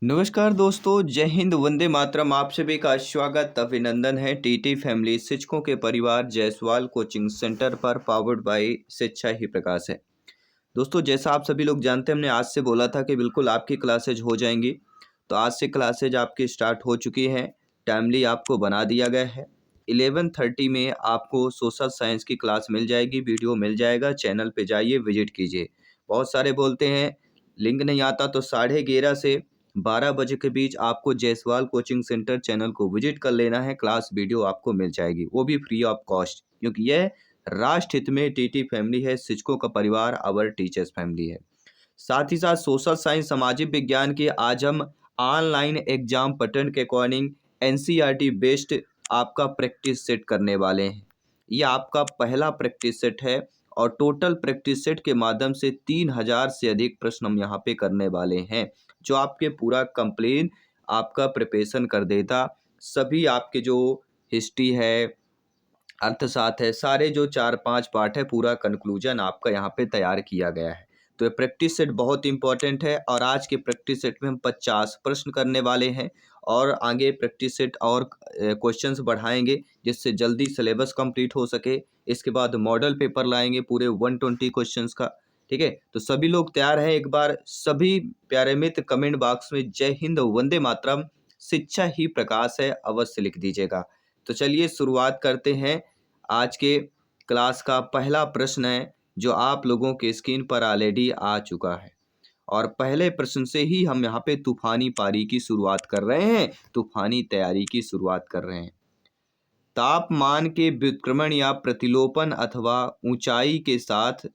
नमस्कार दोस्तों, जय हिंद, वंदे मातरम। आप सभी का स्वागत अभिनंदन है टीटी फैमिली शिक्षकों के परिवार जायसवाल कोचिंग सेंटर पर पावर्ड बाय शिक्षा ही प्रकाश है। दोस्तों, जैसा आप सभी लोग जानते हैं, हमने आज से बोला था कि बिल्कुल आपकी क्लासेज हो जाएंगी। तो आज से क्लासेज आपकी स्टार्ट हो चुकी हैं। टाइमली आपको बना दिया गया है। 11:30 में आपको सोशल साइंस की क्लास मिल जाएगी, वीडियो मिल जाएगा। चैनल पे जाइए, विजिट कीजिए। बहुत सारे बोलते हैं लिंक नहीं आता, तो 11:30 से 12 बजे के बीच आपको जायसवाल कोचिंग सेंटर चैनल को विजिट कर लेना है। क्लास वीडियो आपको मिल जाएगी, वो भी फ्री ऑफ कॉस्ट, क्योंकि यह राष्ट्र हित में टीटी फैमिली है, शिक्षकों का परिवार, आवर टीचर्स फैमिली है। साथ ही साथ सोशल साइंस, सामाजिक विज्ञान के आज हम ऑनलाइन एग्जाम पैटर्न के अकॉर्डिंग एनसीईआरटी बेस्ड आपका प्रैक्टिस सेट करने वाले हैं। ये आपका पहला प्रैक्टिस सेट है और टोटल प्रैक्टिस सेट के माध्यम से 3000 से अधिक प्रश्न हम यहाँ पे करने वाले हैं, जो आपके पूरा कंप्लीट आपका प्रिपरेशन कर देता। सभी आपके जो हिस्ट्री है, अर्थशास्त्र है, सारे जो 4-5 पार्ट है, पूरा कंक्लूजन आपका यहाँ पे तैयार किया गया है। तो ये प्रैक्टिस सेट बहुत इंपॉर्टेंट है और आज के प्रैक्टिस सेट में हम 50 प्रश्न करने वाले हैं और आगे प्रैक्टिस सेट और क्वेश्चंस बढ़ाएंगे, जिससे जल्दी सिलेबस कंप्लीट हो सके। इसके बाद मॉडल पेपर लाएंगे पूरे 120 क्वेश्चंस का। ठीक है, तो सभी लोग तैयार हैं? एक बार सभी प्यारे मित्र कमेंट बॉक्स में जय हिंद, वंदे मातरम, शिक्षा ही प्रकाश है, अवश्य लिख दीजिएगा। तो चलिए शुरुआत करते हैं। आज के क्लास का पहला प्रश्न है, जो आप लोगों के स्क्रीन पर ऑलरेडी आ चुका है और पहले प्रश्न से ही हम यहाँ पे तूफानी पारी की शुरुआत कर रहे हैं, तूफानी तैयारी की शुरुआत कर रहे हैं। तापमान के व्युत्क्रमण या प्रतिलोपन अथवा ऊंचाई के साथ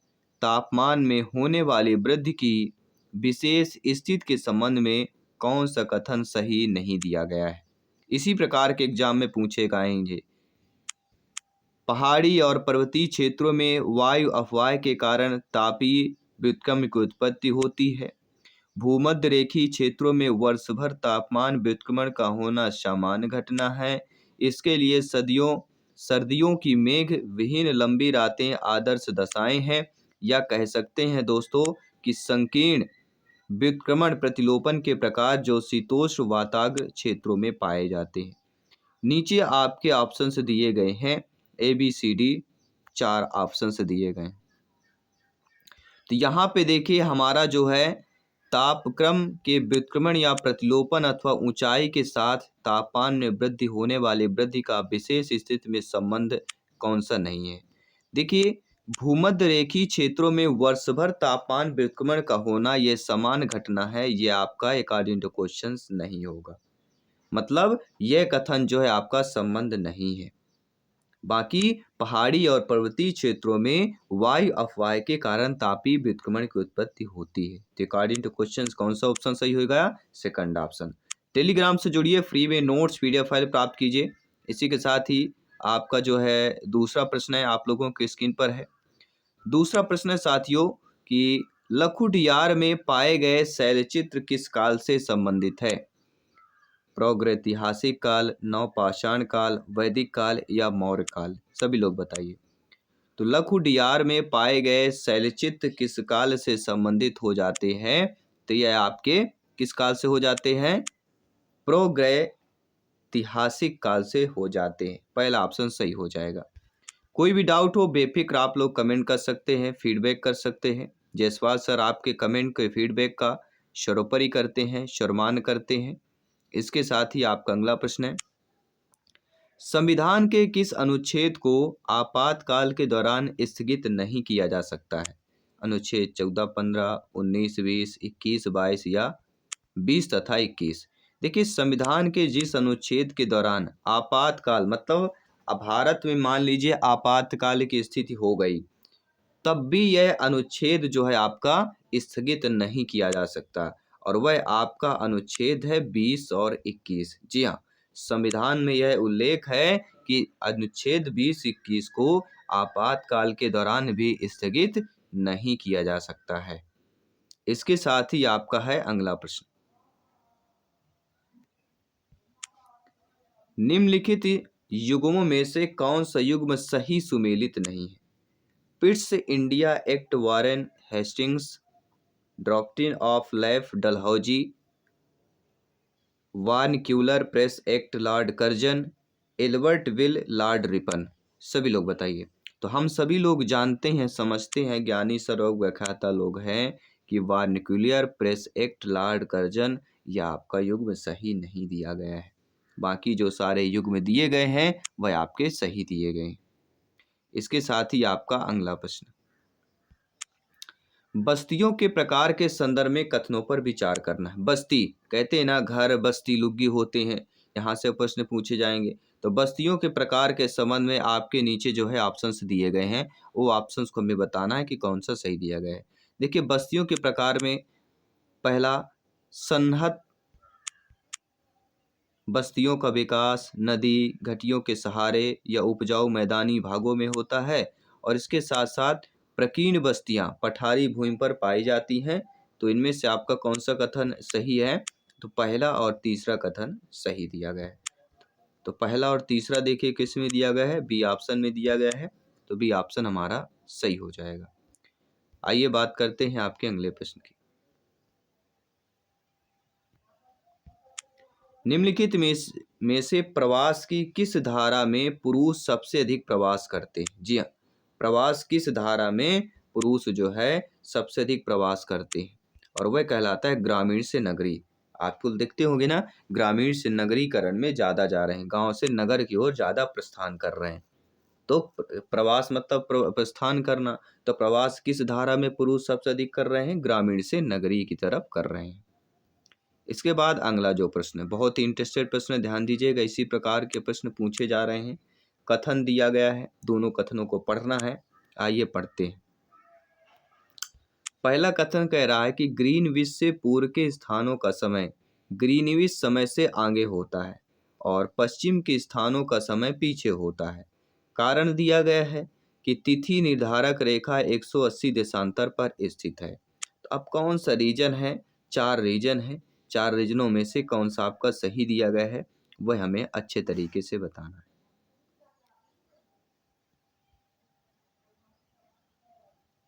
तापमान में होने वाली वृद्धि की विशेष स्थिति के संबंध में कौन सा कथन सही नहीं दिया गया है? इसी प्रकार के एग्जाम में पूछे गए। पहाड़ी और पर्वतीय क्षेत्रों में वायु अफवाह के कारण तापीय व्युत्क्रमण की उत्पत्ति होती है। भूमध्य रेखीय क्षेत्रों में वर्ष भर तापमान व्युत्क्रमण का होना सामान्य घटना है। इसके लिए सर्दियों की मेघ विहीन लंबी रातें आदर्श दशाएं हैं, या कह सकते हैं दोस्तों कि संकीर्ण व्युत्क्रमण प्रतिलोपन के प्रकार जो शीतोष्ण वाताग्र क्षेत्रों में पाए जाते हैं। नीचे आपके ऑप्शंस दिए गए हैं, ABCD 4 ऑप्शंस दिए गए। तो यहाँ पे देखिए, हमारा जो है तापक्रम के व्युत्क्रमण या प्रतिलोपन अथवा ऊंचाई के साथ तापमान में वृद्धि होने वाली वृद्धि का विशेष स्थिति में संबंध कौन सा नहीं है? देखिए, भूमध्य रेखीय क्षेत्रों में वर्ष भर तापमान व्युत्क्रमण का होना यह समान घटना है, यह आपका अकॉर्डिंग टू क्वेश्चंस नहीं होगा। मतलब यह कथन जो है आपका संबंध नहीं है। बाकी पहाड़ी और पर्वतीय क्षेत्रों में वायु अफवाह के कारण तापीय व्युत्क्रमण की उत्पत्ति होती है। तो अकॉर्डिंग टू क्वेश्चंस कौन सा ऑप्शन सही होगा? Second option. टेलीग्राम से जुड़िए, फ्री में नोट्स पीडीएफ फाइल प्राप्त कीजिए। इसी के साथ ही आपका जो है दूसरा प्रश्न है, आप लोगों के स्क्रीन पर है। दूसरा प्रश्न है साथियों कि लखुडियार में पाए गए शैलचित्र किस काल से संबंधित है? प्रागैतिहासिक काल, नवपाषाण काल, वैदिक काल या मौर्य काल? सभी लोग बताइए। तो लखुडियार में पाए गए शैलचित्र किस काल से संबंधित हो जाते हैं? तो यह आपके किस काल से हो जाते हैं? प्रागैतिहासिक काल से हो जाते हैं। पहला ऑप्शन सही हो जाएगा। कोई भी डाउट हो बेफिक्र आप लोग कमेंट कर सकते हैं, फीडबैक कर सकते हैं। जायसवाल सर आपके कमेंट के फीडबैक का सर्वोपरि करते हैं, सम्मान करते हैं। इसके साथ ही आपका अगला प्रश्न है, संविधान के किस अनुच्छेद को आपातकाल के दौरान स्थगित नहीं किया जा सकता है? अनुच्छेद 14, 15, 19, 20, 21, 22 या 20 तथा 21। देखिए, संविधान के जिस अनुच्छेद के दौरान आपातकाल, मतलब अब भारत में मान लीजिए आपातकाल की स्थिति हो गई, तब भी यह अनुच्छेद जो है आपका स्थगित नहीं किया जा सकता, और वह आपका अनुच्छेद है 20 और 21। जी हाँ, संविधान में यह उल्लेख है कि अनुच्छेद 20-21 को आपातकाल के दौरान भी स्थगित नहीं किया जा सकता है। इसके साथ ही आपका है अगला प्रश्न, निम्नलिखित युग्मों में से कौन सा युग्म सही सुमेलित नहीं है? Pitt's India Act, Warren Hastings, doctrine of lapse Dalhousie, vernacular press act Lord Curzon, Ilbert bill, Lord Ripon. सभी लोग बताइए। तो हम सभी लोग जानते हैं, समझते हैं, ज्ञानी सर्वज्ञ व्याख्याता लोग हैं कि वारनक्यूलर प्रेस एक्ट लॉर्ड कर्जन, यह आपका युग्म सही नहीं दिया गया है। बाकी जो सारे युग्म दिए गए हैं वह आपके सही दिए गए हैं। इसके साथ ही आपका अगला प्रश्न, बस्तियों के प्रकार के संदर्भ में कथनों पर विचार करना है। बस्ती कहते हैं ना, घर बस्ती लुग्गी होते हैं, यहाँ से प्रश्न पूछे जाएंगे। तो बस्तियों के प्रकार के संबंध में आपके नीचे जो है ऑप्शंस दिए गए हैं, वो ऑप्शंस को हमें बताना है कि कौन सा सही दिया गया है। देखिए, बस्तियों के प्रकार में पहला, सन्नत बस्तियों का विकास नदी घाटियों के सहारे या उपजाऊ मैदानी भागों में होता है, और इसके साथ साथ प्रकीर्ण बस्तियां पठारी भूमि पर पाई जाती हैं। तो इनमें से आपका कौन सा कथन सही है? तो पहला और तीसरा कथन सही दिया गया है। तो पहला और तीसरा देखिए किस में दिया गया है, बी ऑप्शन में दिया गया है। तो बी ऑप्शन हमारा सही हो जाएगा। आइए बात करते हैं आपके अगले प्रश्न की। निम्नलिखित में से प्रवास की किस धारा में पुरुष सबसे अधिक प्रवास करते हैं? जी हाँ, प्रवास किस धारा में पुरुष जो है सबसे अधिक प्रवास करते हैं, और वह कहलाता है ग्रामीण से नगरी। आपको देखते होंगे ना, ग्रामीण से नगरीकरण में ज़्यादा जा रहे हैं, गांव से नगर की ओर ज़्यादा प्रस्थान कर रहे हैं। तो प्रवास मतलब प्रस्थान करना। तो प्रवास किस धारा में पुरुष सबसे अधिक कर रहे हैं? ग्रामीण से नगरी की तरफ कर रहे हैं। इसके बाद अगला जो प्रश्न है, बहुत ही इंटरेस्टेड प्रश्न है, ध्यान दीजिएगा। इसी प्रकार के प्रश्न पूछे जा रहे हैं। कथन दिया गया है, दोनों कथनों को पढ़ना है। आइए पढ़ते हैं। पहला कथन कह रहा है कि ग्रीनविच से पूर्व के स्थानों का समय ग्रीनविच समय से आगे होता है और पश्चिम के स्थानों का समय पीछे होता है। कारण दिया गया है कि तिथि निर्धारक रेखा 180 देशांतर पर स्थित है। तो अब कौन सा रीजन है? 4 रीजन है। 4 रीजनों में से कौन सा आपका सही दिया गया है, वह हमें अच्छे तरीके से बताना है।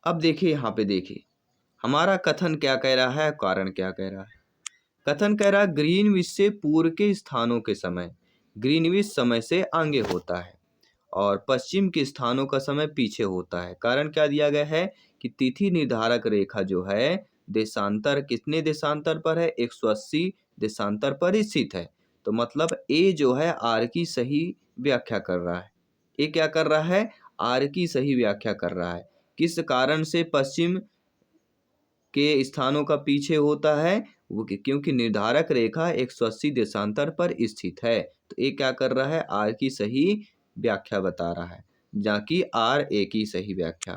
अब देखिए, यहाँ पे देखिए हमारा कथन क्या कह रहा है, कारण क्या कह रहा है। कथन कह रहा है ग्रीनविच से पूर्व के स्थानों के समय ग्रीनविच समय से आगे होता है और पश्चिम के स्थानों का समय पीछे होता है। कारण क्या दिया गया है कि तिथि निर्धारक रेखा जो है देशांतर, कितने देशांतर पर है? 180 देशांतर पर स्थित है। तो मतलब ए जो है आर की सही व्याख्या कर रहा है। ए क्या कर रहा है? आर की सही व्याख्या कर रहा है। किस कारण से पश्चिम के स्थानों का पीछे होता है? वो क्योंकि निर्धारक रेखा 180 देशांतर पर स्थित है। तो ये क्या कर रहा है? आर की सही व्याख्या बता रहा है, जबकि आर ए की सही व्याख्या।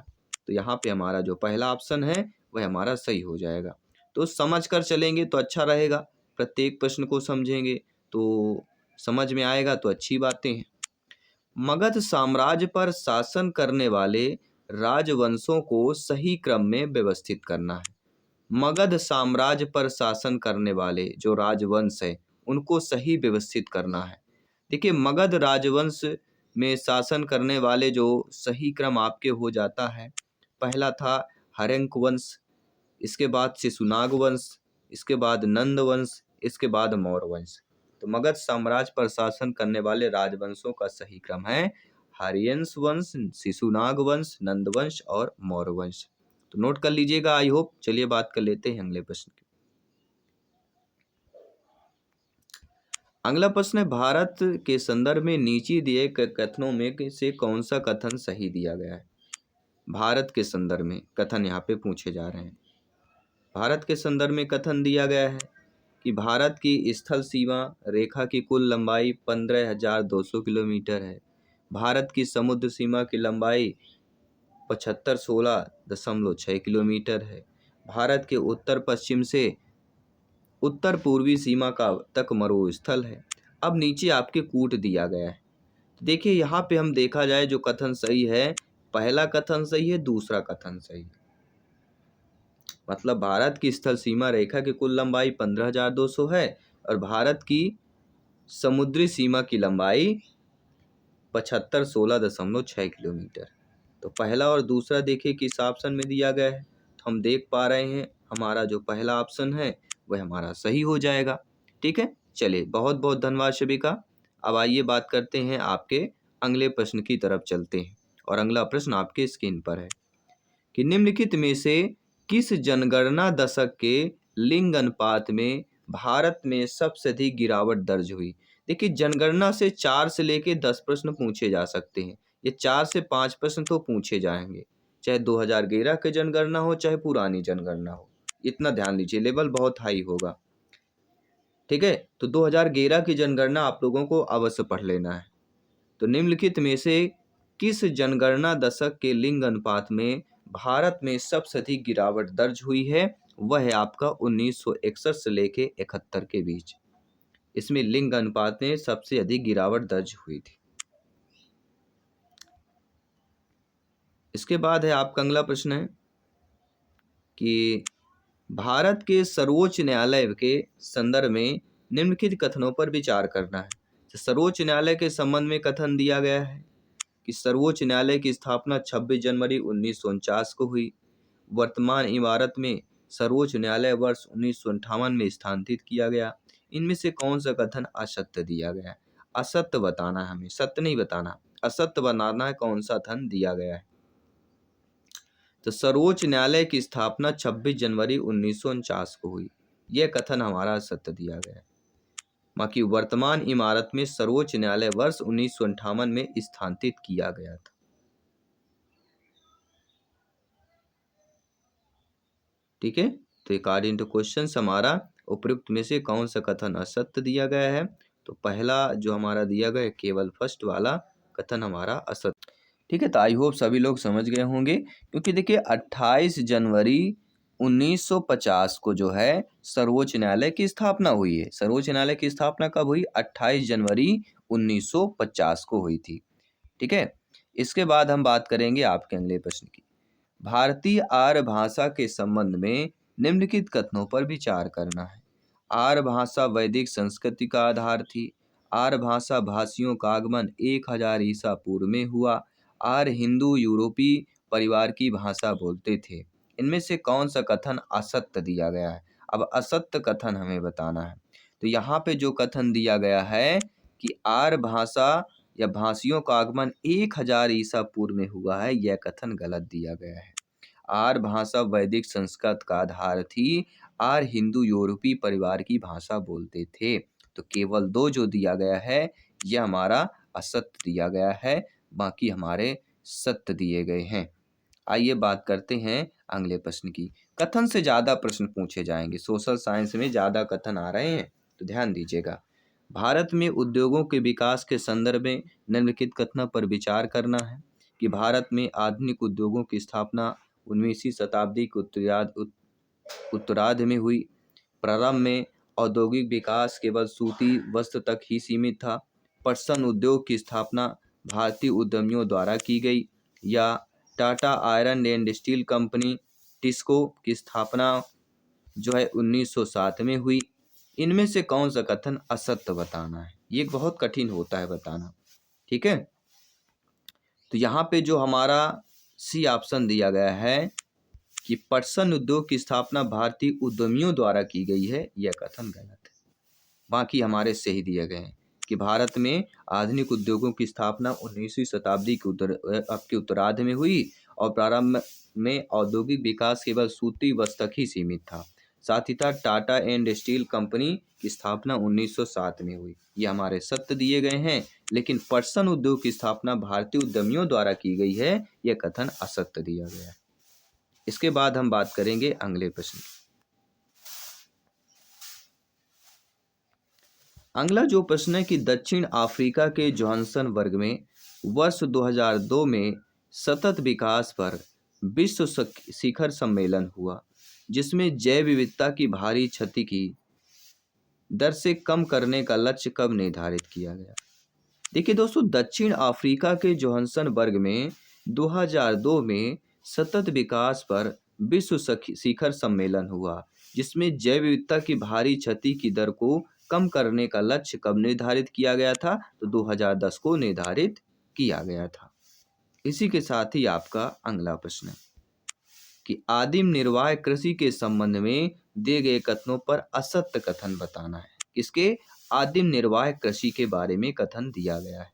तो यहाँ पे हमारा जो पहला ऑप्शन है वह हमारा सही हो जाएगा। तो समझ कर चलेंगे तो अच्छा रहेगा, प्रत्येक प्रश्न को समझेंगे तो समझ में आएगा, तो अच्छी बातें हैं। मगध साम्राज्य पर शासन करने वाले राजवंशों को सही क्रम में व्यवस्थित करना है। मगध साम्राज्य पर शासन करने वाले जो राजवंश है उनको सही व्यवस्थित करना है। देखिए, मगध राजवंश में शासन करने वाले जो सही क्रम आपके हो जाता है, पहला था हर्यंक वंश, इसके बाद शिशुनाग वंश, इसके बाद नंद वंश, इसके बाद मौर्य वंश। तो मगध साम्राज्य पर शासन करने वाले राजवंशों का सही क्रम है हर्यंश वंश, शिशुनाग वंश, नंद वंश और मौर्य वंश। तो नोट कर लीजिएगा, आई होप। चलिए बात कर लेते हैं अगले प्रश्न की। अगला प्रश्न है, भारत के संदर्भ में नीचे दिए कथनों में से कौन सा कथन सही दिया गया है? भारत के संदर्भ में कथन यहाँ पे पूछे जा रहे हैं। भारत के संदर्भ में कथन दिया गया है कि भारत की स्थल सीमा रेखा की कुल लंबाई 15,200 किलोमीटर है। भारत की समुद्र सीमा की लंबाई 7516.6 किलोमीटर है। भारत के उत्तर पश्चिम से उत्तर पूर्वी सीमा का तक मरुस्थल है। अब नीचे आपके कूट दिया गया है। देखिए, यहाँ पे हम देखा जाए जो कथन सही है, पहला कथन सही है, दूसरा कथन सही है। मतलब भारत की स्थल सीमा रेखा की कुल लंबाई 15,200 है और भारत की समुद्री सीमा की लंबाई 7516.6 किलोमीटर। तो पहला और दूसरा देखिए किस ऑप्शन में दिया गया है। तो हम देख पा रहे हैं हमारा जो पहला ऑप्शन है वह हमारा सही हो जाएगा। ठीक है। चलिए, बहुत बहुत धन्यवाद सभी का। अब आइए बात करते हैं आपके अगले प्रश्न की तरफ चलते हैं और अगला प्रश्न आपके स्क्रीन पर है कि निम्नलिखित में से किस जनगणना दशक के लिंग अनुपात में भारत में सबसे अधिक गिरावट दर्ज हुई। देखिए, जनगणना से 4 से लेके 10 प्रश्न पूछे जा सकते हैं। ये 4 से 5 प्रश्न तो पूछे जाएंगे, चाहे 2011 के जनगणना हो चाहे पुरानी जनगणना हो। इतना ध्यान दीजिए, लेवल बहुत हाई होगा। ठीक है, तो 2011 की जनगणना आप लोगों को अवश्य पढ़ लेना है। तो निम्नलिखित में से किस जनगणना दशक के लिंग अनुपात में भारत में सबसे अधिक गिरावट दर्ज हुई है, वह है आपका 1961 से लेके 71 के बीच। इसमें लिंग अनुपात में सबसे अधिक गिरावट दर्ज हुई थी। इसके बाद है आपका अगला प्रश्न है कि भारत के सर्वोच्च न्यायालय के संदर्भ में निम्नलिखित कथनों पर विचार करना है। तो सर्वोच्च न्यायालय के संबंध में कथन दिया गया है कि सर्वोच्च न्यायालय की स्थापना 26 जनवरी 1949 को हुई। वर्तमान इमारत में सर्वोच्च न्यायालय वर्ष 1958 में स्थानांतरित किया गया। इनमें से कौन सा कथन असत्य दिया गया है? असत्य बताना है हमें, सत्य नहीं बताना, असत्य बनाना है कौन सा कथन दिया गया है। तो सर्वोच्च न्यायालय की स्थापना 26 जनवरी 1949 को हुई, यह कथन हमारा सत्य दिया गया है। बाकी वर्तमान इमारत में सर्वोच्च न्यायालय वर्ष 1958 में स्थानांतरित किया गया था। ठीक है, तो अकॉर्डिंग टू क्वेश्चन हमारा उपयुक्त में से कौन सा कथन असत्य दिया गया है? तो पहला जो हमारा दिया गया है, केवल फर्स्ट वाला कथन हमारा असत्य। ठीक है, तो आई होप सभी लोग समझ गए होंगे, क्योंकि देखिए 28 जनवरी 1950 को जो है सर्वोच्च न्यायालय की स्थापना हुई है। सर्वोच्च न्यायालय की स्थापना कब हुई? 28 जनवरी 1950 को हुई थी। ठीक है, इसके बाद हम बात करेंगे आपके अगले प्रश्न की। भारतीय आर्य भाषा के संबंध में निम्नलिखित कथनों पर विचार करना है। आर्य भाषा वैदिक संस्कृति का आधार थी। आर्य भाषा भाषियों का आगमन 1000 ईसा पूर्व में हुआ। आर्य हिंदू यूरोपीय परिवार की भाषा बोलते थे। इनमें से कौन सा कथन असत्य दिया गया है? अब असत्य कथन हमें बताना है। तो यहाँ पे जो कथन दिया गया है कि आर्य भाषा या भाषियों का आगमन 1000 ईसा पूर्व में हुआ है, यह कथन गलत दिया गया है। आर्य भाषा वैदिक संस्कृत का आधार थी। आर्य हिंदू यूरोपीय परिवार की भाषा बोलते थे। तो केवल 2 जो दिया गया है यह हमारा असत्य दिया गया है, बाकी हमारे सत्य दिए गए हैं। आइए बात करते हैं अगले प्रश्न की। कथन से ज्यादा प्रश्न पूछे जाएंगे, सोशल साइंस में ज्यादा कथन आ रहे हैं, तो ध्यान दीजिएगा। भारत में उद्योगों के विकास के संदर्भ में निम्नलिखित कथनों पर विचार करना है कि भारत में आधुनिक उद्योगों की स्थापना 19वीं शताब्दी के उत्तरार्ध में हुई। प्रारंभ में औद्योगिक विकास केवल सूती वस्त्र तक ही सीमित था। पटसन उद्योग की स्थापना भारतीय उद्यमियों द्वारा की गई। या Tata iron and steel company TISCO की स्थापना जो है 1907 में हुई। इनमें से कौन सा कथन असत्य बताना है? ये बहुत कठिन होता है बताना। ठीक है, तो यहाँ पे जो हमारा सी ऑप्शन दिया गया है कि पटसन उद्योग की स्थापना भारतीय उद्यमियों द्वारा की गई है, यह कथन गलत है। बाकी हमारे सही दिए गए हैं कि भारत में आधुनिक उद्योगों की स्थापना 19वीं शताब्दी के उत्तरार्ध में हुई और प्रारंभ में औद्योगिक विकास केवल सूती वस्त्र तक ही सीमित था। साथ ही टाटा एंड स्टील कंपनी की स्थापना 1907 में हुई। ये हमारे सत्य दिए गए हैं, लेकिन पटसन उद्योग की स्थापना भारतीय उद्यमियों द्वारा की गई है, यह कथन असत्य दिया गया है। इसके बाद हम बात करेंगे अगले प्रश्न की। अगला जो प्रश्न है कि दक्षिण अफ्रीका के जोहान्सबर्ग में वर्ष 2002 में सतत विकास पर विश्व शिखर सम्मेलन हुआ, जिसमें जैव विविधता की भारी क्षति की दर से कम करने का लक्ष्य कब निर्धारित किया गया? देखिए दोस्तों, दक्षिण अफ्रीका के जोहान्सबर्ग में 2002 में सतत विकास पर विश्व शिखर सम्मेलन हुआ, जिसमें जैव विविधता की भारी क्षति की दर को कम करने का लक्ष्य कब निर्धारित किया गया था? तो 2010 को निर्धारित किया गया था। इसी के साथ ही आपका अगला प्रश्न है कि आदिम निर्वाह कृषि के संबंध में दिए गए कथनों पर असत्य कथन बताना है। किसके? आदिम निर्वाह कृषि के बारे में कथन दिया गया है।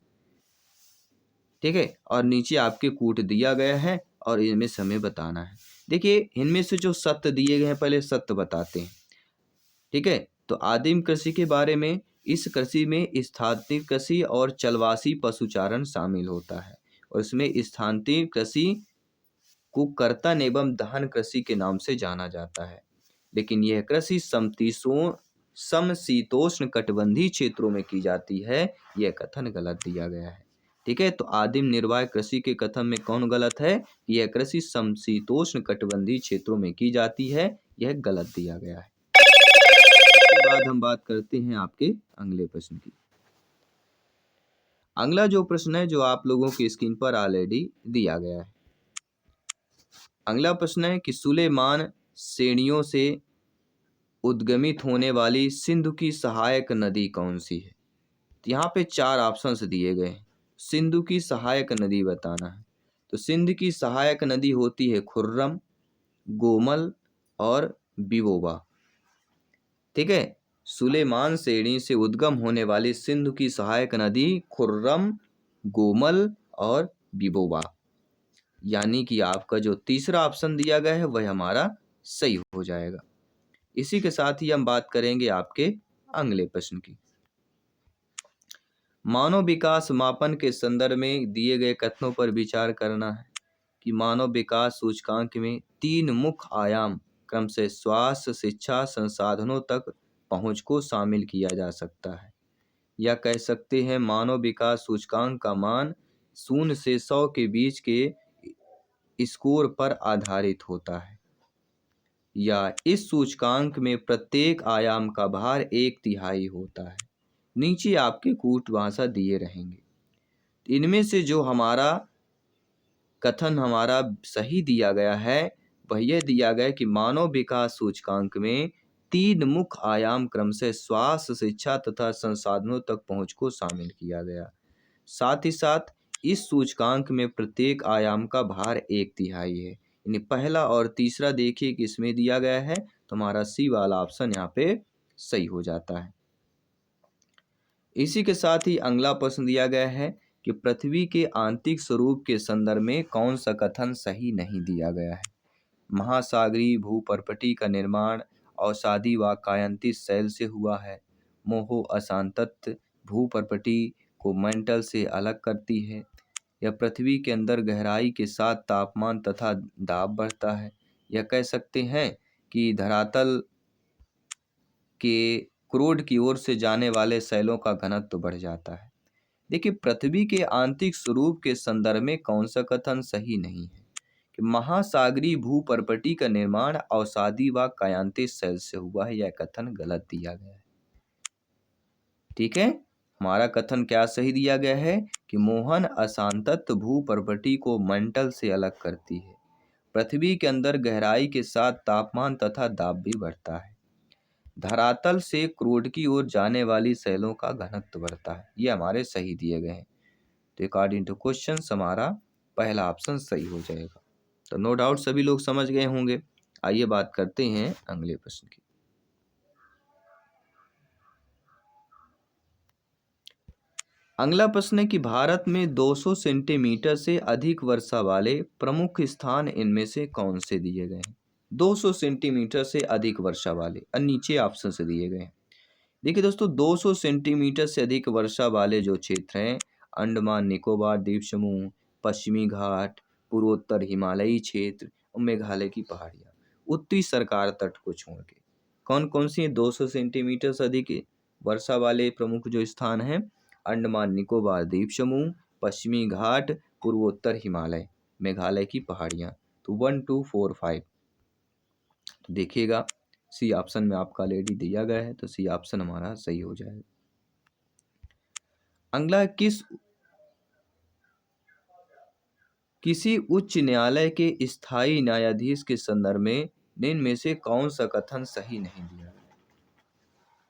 ठीक है, और नीचे आपके कूट दिया गया है और इनमें से हमें बताना है। देखिए, इनमें से जो सत्य दिए गए हैं पहले सत्य बताते हैं। ठीक है, तो आदिम कृषि के बारे में, इस कृषि में स्थानिक कृषि और चलवासी पशुचारण शामिल होता है, और इसमें स्थानिक कृषि को कर्तन एवं दहन कृषि के नाम से जाना जाता है। लेकिन यह कृषि समशीतोष्ण कटिबंधीय क्षेत्रों में की जाती है, यह कथन गलत दिया गया है। ठीक है, तो आदिम निर्वाह कृषि के कथन में कौन गलत है? यह कृषि समशीतोष्ण कटिबंधीय क्षेत्रों में की जाती है, यह गलत दिया गया है। इसके बाद हम बात करते हैं आपके अगले प्रश्न की। अगला जो प्रश्न है जो आप लोगों की स्क्रीन पर ऑलरेडी दिया गया है। अगला प्रश्न है कि सुलेमान श्रेणियों से उद्गमित होने वाली सिंधु की सहायक नदी कौन सी है? तो यहाँ पे 4 ऑप्शंस दिए गए हैं। सिंधु की सहायक नदी बताना है। तो सिंध की सहायक नदी होती है खुर्रम, गोमल और बिबोबा। ठीक है, सुलेमान श्रेणी से उद्गम होने वाली सिंधु की सहायक नदी खुर्रम, गोमल और बिबोबा। यानी कि आपका जो तीसरा ऑप्शन दिया गया है वह हमारा सही हो जाएगा। इसी के साथ ही हम बात करेंगे आपके अगले प्रश्न की। मानव विकास मापन के संदर्भ में दिए गए कथनों पर विचार करना है कि मानव विकास सूचकांक में 3 मुख्य आयाम क्रम से स्वास्थ्य, शिक्षा, संसाधनों तक पहुंच को शामिल किया जा सकता है, या कह सकते हैं मानव विकास सूचकांक का मान 0 से 100 के बीच के स्कोर पर आधारित होता है, या इस सूचकांक में प्रत्येक आयाम का भार 1/3 होता है। नीचे आपके कूट भाषा दिए रहेंगे। इनमें से जो हमारा कथन हमारा सही दिया गया है वह यह दिया गया कि मानव विकास सूचकांक में 3 मुख्य आयाम क्रम से स्वास्थ्य, शिक्षा तथा संसाधनों तक पहुंच को शामिल किया गया। साथ ही साथ इस सूचकांक में प्रत्येक आयाम का भार 1/3 है। यानी पहला और तीसरा देखिए कि इसमें दिया गया है, तो हमारा सी वाला ऑप्शन यहाँ पे सही हो जाता है। इसी के साथ ही अगला प्रश्न दिया गया है कि पृथ्वी के आंतरिक स्वरूप के संदर्भ में कौन सा कथन सही नहीं दिया गया है? महासागरीय भूपर्पटी का निर्माण अवसादी व कायांतित शैल से हुआ है। मोहो अशांतत्व भूपर्पटी को मेंटल से अलग करती है, या पृथ्वी के अंदर गहराई के साथ तापमान तथा दाब बढ़ता है, या कह सकते हैं कि धरातल के क्रोड की ओर से जाने वाले शैलों का घनत्व बढ़ जाता है। देखिए, पृथ्वी के आंतरिक स्वरूप के संदर्भ में कौन सा कथन सही नहीं है कि महासागरीय भूपर्पटी का निर्माण अवसादी व कायांतित शैल से हुआ है, यह कथन गलत दिया गया है। ठीक है, हमारा कथन क्या सही दिया गया है कि मोहन अशांतत्व भूपर्पटी को मंडल से अलग करती है। पृथ्वी के अंदर गहराई के साथ तापमान तथा दाब भी बढ़ता है। धरातल से क्रोड की ओर जाने वाली शैलों का घनत्व बढ़ता है। ये हमारे सही दिए गए हैं। तो अकॉर्डिंग टू क्वेश्चन हमारा पहला ऑप्शन सही हो जाएगा। तो नो डाउट सभी लोग समझ गए होंगे। आइए बात करते हैं अगले प्रश्न की। अगला प्रश्न है कि भारत में 200 सेंटीमीटर से अधिक वर्षा वाले प्रमुख स्थान इनमें से कौन से दिए गए हैं? 200 सेंटीमीटर से अधिक वर्षा वाले, और नीचे ऑप्शन से दिए गए हैं। देखिए दोस्तों, 200 सेंटीमीटर से अधिक वर्षा वाले जो क्षेत्र हैं, अंडमान निकोबार द्वीप समूह, पश्चिमी घाट, पूर्वोत्तर हिमालयी क्षेत्र और मेघालय की पहाड़ियाँ, उत्तरी सरकार तट को छोड़ के कौन कौन सी 200 सेंटीमीटर से अधिक वर्षा वाले प्रमुख जो स्थान हैं? अंडमान निकोबार द्वीप समूह, पश्चिमी घाट, पूर्वोत्तर हिमालय, मेघालय की पहाड़ियाँ। तो 1 2 4 5 तो देखिएगा सी ऑप्शन में आपका ऑलरेडी दिया गया है, तो सी ऑप्शन हमारा सही हो जाएगा। अगला, किसी उच्च न्यायालय के स्थायी न्यायाधीश के संदर्भ में निम्न में से कौन सा कथन सही नहीं दिया गया?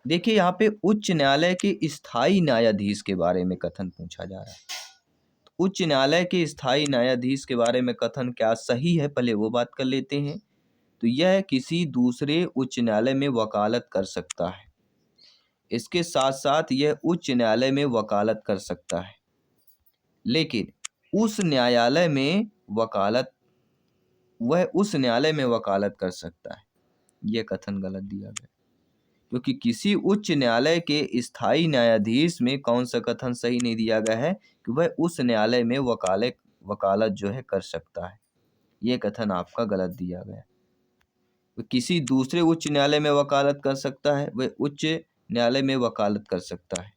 देखिए, यहाँ पे उच्च न्यायालय के स्थायी न्यायाधीश के बारे में कथन पूछा जा रहा है। तो उच्च न्यायालय के स्थायी न्यायाधीश के बारे में कथन क्या सही है, पहले वो बात कर लेते हैं। तो यह किसी दूसरे उच्च न्यायालय में वकालत कर सकता है, इसके साथ साथ यह उच्च न्यायालय में वकालत कर सकता है, लेकिन उस न्यायालय में वकालत वह उस न्यायालय में वकालत कर सकता है। यह कथन गलत दिया गया, क्योंकि किसी उच्च न्यायालय के स्थायी न्यायाधीश में कौन सा कथन सही नहीं दिया गया है कि वह उस न्यायालय में वकालत जो है कर सकता है। यह कथन आपका गलत दिया गया। वह किसी दूसरे उच्च न्यायालय में वकालत कर सकता है, वह उच्च न्यायालय में वकालत कर सकता है,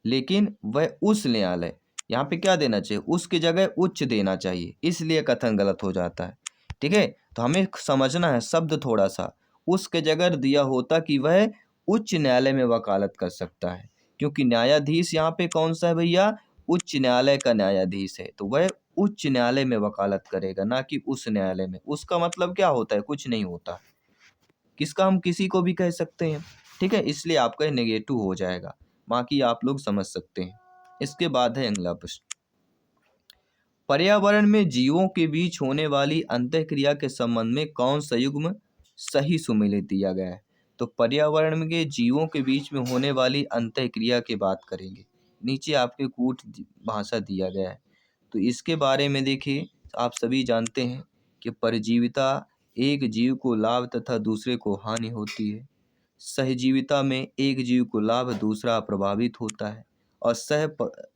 लेकिन वह उस न्यायालय, यहाँ पे क्या देना चाहिए, उसकी जगह उच्च देना चाहिए, इसलिए कथन गलत हो जाता है। ठीक है, तो हमें समझना है शब्द थोड़ा सा। उसके जगह दिया होता कि वह उच्च न्यायालय में वकालत कर सकता है, क्योंकि न्यायाधीश यहाँ पे कौन सा है भैया, उच्च न्यायालय का न्यायाधीश है, तो वह उच्च न्यायालय में वकालत करेगा, ना कि उस न्यायालय में। उसका मतलब क्या होता है, कुछ नहीं होता। किसका, हम किसी को भी कह सकते हैं। ठीक है, इसलिए आपका नेगेटिव हो जाएगा, बाकी आप लोग समझ सकते हैं। इसके बाद है अगला प्रश्न, पर्यावरण में जीवों के बीच होने वाली अंतःक्रिया के संबंध में कौन सा युग्म सही सुमेलित दिया गया है। तो पर्यावरण में के जीवों के बीच में होने वाली अंतःक्रिया की बात करेंगे। नीचे आपके कूट भाषा दिया गया है, तो इसके बारे में देखिए। आप सभी जानते हैं कि परजीविता एक जीव को लाभ तथा दूसरे को हानि होती है। सहजीविता में एक जीव को लाभ दूसरा प्रभावित होता है, और